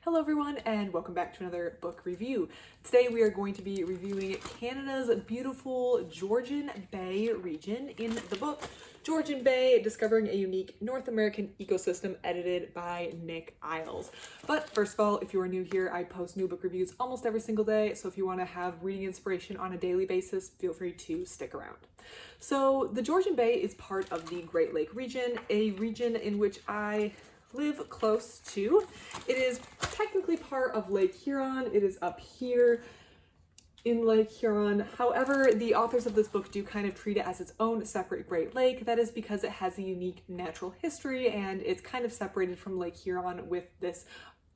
Hello everyone and welcome back to another book review. Today we are going to be reviewing Canada's beautiful Georgian Bay region in the book Georgian Bay, Discovering a Unique North American Ecosystem, edited by Nick Eyles. But first of all, if you are new here, I post new book reviews almost every single day, so if you want to have reading inspiration on a daily basis, feel free to stick around. So the Georgian Bay is part of the Great Lake region, a region in which I live close to. It is technically part of Lake Huron. It is up here in Lake Huron. However, the authors of this book do kind of treat it as its own separate Great Lake. That is because it has a unique natural history and it's kind of separated from Lake Huron with this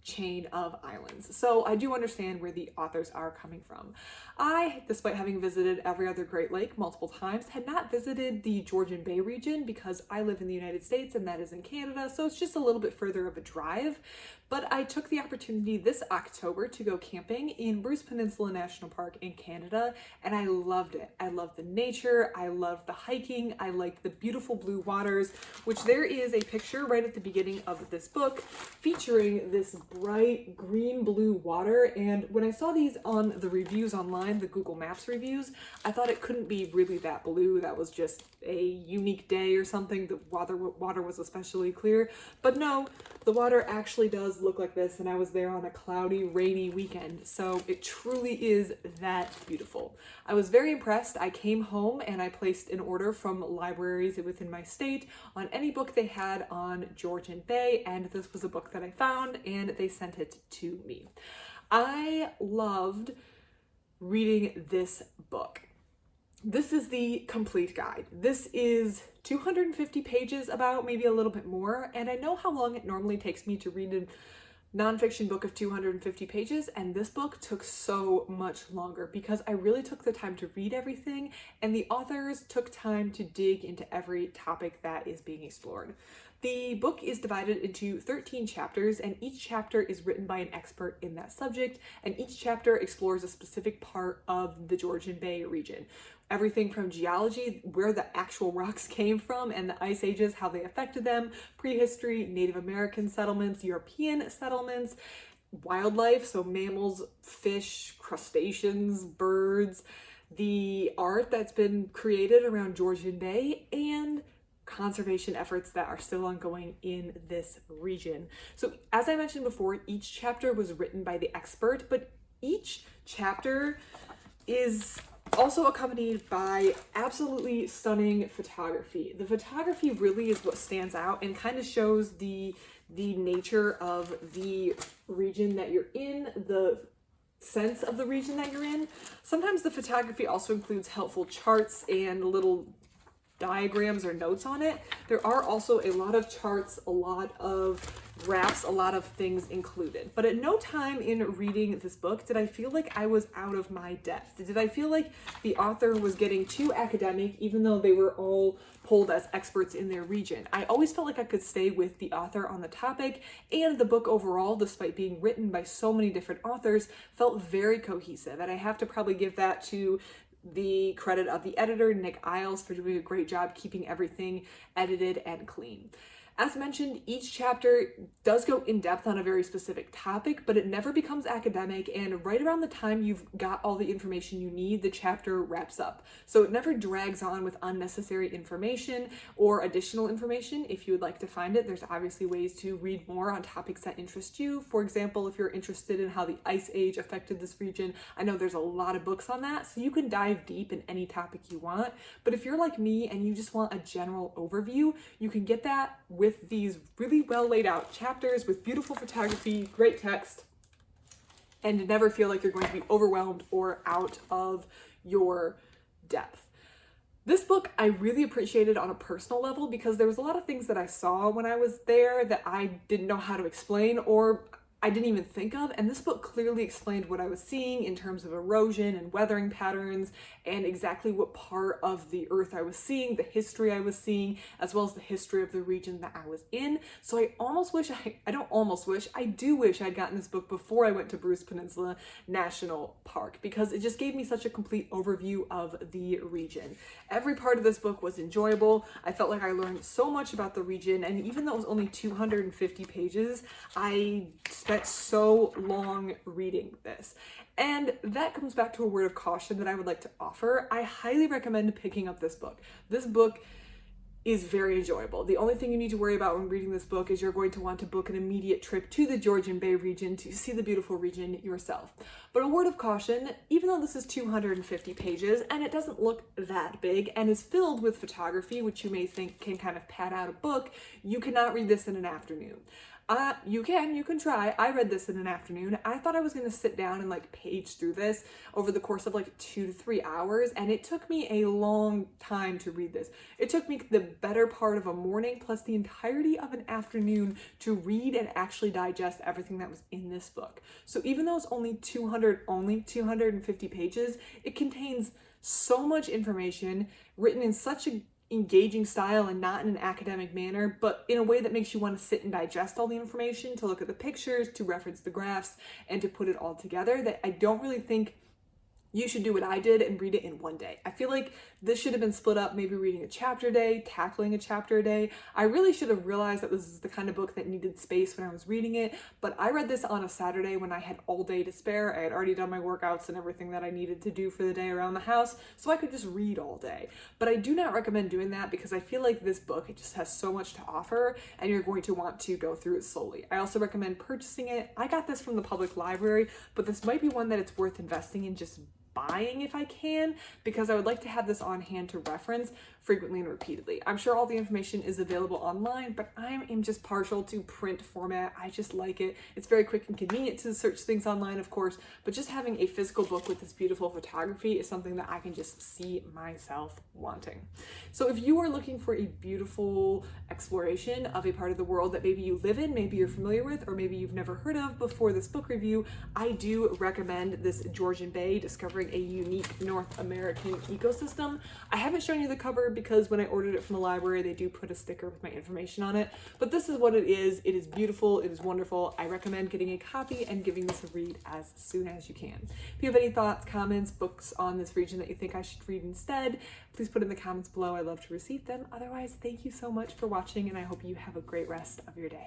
chain of islands. So I do understand where the authors are coming from. I, despite having visited every other Great Lake multiple times, had not visited the Georgian Bay region because I live in the United States and that is in Canada, so it's just a little bit further of a drive. But I took the opportunity this October to go camping in Bruce Peninsula National Park in Canada, and I loved it. I loved the nature, I loved the hiking, I liked the beautiful blue waters, which there is a picture right at the beginning of this book featuring this bright green-blue water. And when I saw these on the reviews online, the Google Maps reviews, I thought it couldn't be really that blue. That was just a unique day or something. The water was especially clear. But no, the water actually does look like this, and I was there on a cloudy, rainy weekend, so it truly is that beautiful. I was very impressed. I came home and I placed an order from libraries within my state on any book they had on Georgian Bay, and this was a book that I found, and they sent it to me. I loved reading this book. This is the complete guide. This is 250 pages, about maybe a little bit more, and I know how long it normally takes me to read a nonfiction book of 250 pages, and this book took so much longer because I really took the time to read everything, and the authors took time to dig into every topic that is being explored. The book is divided into 13 chapters, and each chapter is written by an expert in that subject, and each chapter explores a specific part of the Georgian Bay region. Everything from geology, where the actual rocks came from and the ice ages, how they affected them, prehistory, Native American settlements, European settlements, wildlife, so mammals, fish, crustaceans, birds, the art that's been created around Georgian Bay, and conservation efforts that are still ongoing in this region. So as I mentioned before, each chapter was written by the expert, but each chapter is also accompanied by absolutely stunning photography. The photography really is what stands out and kind of shows the nature of the region that you're in, the sense of the region that you're in. Sometimes the photography also includes helpful charts and little diagrams or notes on it. There are also a lot of charts, a lot of graphs, a lot of things included. But at no time in reading this book did I feel like I was out of my depth. Did I feel like the author was getting too academic, even though they were all pulled as experts in their region. I always felt like I could stay with the author on the topic, and the book overall, despite being written by so many different authors, felt very cohesive. And I have to probably give that to the credit of the editor, Nick Eyles, for doing a great job keeping everything edited and clean. As mentioned, each chapter does go in depth on a very specific topic, but it never becomes academic, and right around the time you've got all the information you need, the chapter wraps up. So it never drags on with unnecessary information or additional information. If you would like to find it, there's obviously ways to read more on topics that interest you. For example, if you're interested in how the Ice Age affected this region, I know there's a lot of books on that, so you can dive deep in any topic you want. But if you're like me and you just want a general overview, you can get that with these really well laid out chapters with beautiful photography, great text, and never feel like you're going to be overwhelmed or out of your depth. This book I really appreciated on a personal level because there was a lot of things that I saw when I was there that I didn't know how to explain or I didn't even think of, and this book clearly explained what I was seeing in terms of erosion and weathering patterns and exactly what part of the earth I was seeing, the history I was seeing, as well as the history of the region that I was in. So I almost wish, I do wish I'd gotten this book before I went to Bruce Peninsula National Park, because it just gave me such a complete overview of the region. Every part of this book was enjoyable. I felt like I learned so much about the region, and even though it was only 250 pages, I spent get so long reading this. And that comes back to a word of caution that I would like to offer. I highly recommend picking up this book. This book is very enjoyable. The only thing you need to worry about when reading this book is you're going to want to book an immediate trip to the Georgian Bay region to see the beautiful region yourself. But a word of caution, even though this is 250 pages and it doesn't look that big and is filled with photography, which you may think can kind of pad out a book, you cannot read this in an afternoon. You can try. I read this in an afternoon. I thought I was going to sit down and like page through this over the course of like 2 to 3 hours, and it took me a long time to read this. It took me the better part of a morning plus the entirety of an afternoon to read and actually digest everything that was in this book. So even though it's only 250 pages, it contains so much information written in such a engaging style and not in an academic manner, but in a way that makes you want to sit and digest all the information, to look at the pictures, to reference the graphs, and to put it all together, that I don't really think you should do what I did and read it in one day. I feel like this should have been split up, maybe reading a chapter a day, tackling a chapter a day. I really should have realized that this is the kind of book that needed space when I was reading it, but I read this on a Saturday when I had all day to spare. I had already done my workouts and everything that I needed to do for the day around the house, so I could just read all day. But I do not recommend doing that because I feel like this book, it just has so much to offer and you're going to want to go through it slowly. I also recommend purchasing it. I got this from the public library, but this might be one that it's worth investing in just buying if I can, because I would like to have this on hand to reference frequently and repeatedly. I'm sure all the information is available online, but I am just partial to print format. I just like it. It's very quick and convenient to search things online, of course, but just having a physical book with this beautiful photography is something that I can just see myself wanting. So if you are looking for a beautiful exploration of a part of the world that maybe you live in, maybe you're familiar with, or maybe you've never heard of before this book review, I do recommend this Georgian Bay, Discovering a Unique North American Ecosystem. I haven't shown you the cover because when I ordered it from the library, they do put a sticker with my information on it, but this is what it is. It is beautiful. It is wonderful. I recommend getting a copy and giving this a read as soon as you can. If you have any thoughts, comments, books on this region that you think I should read instead, please put in the comments below. I love to receive them. Otherwise, thank you so much for watching, and I hope you have a great rest of your day.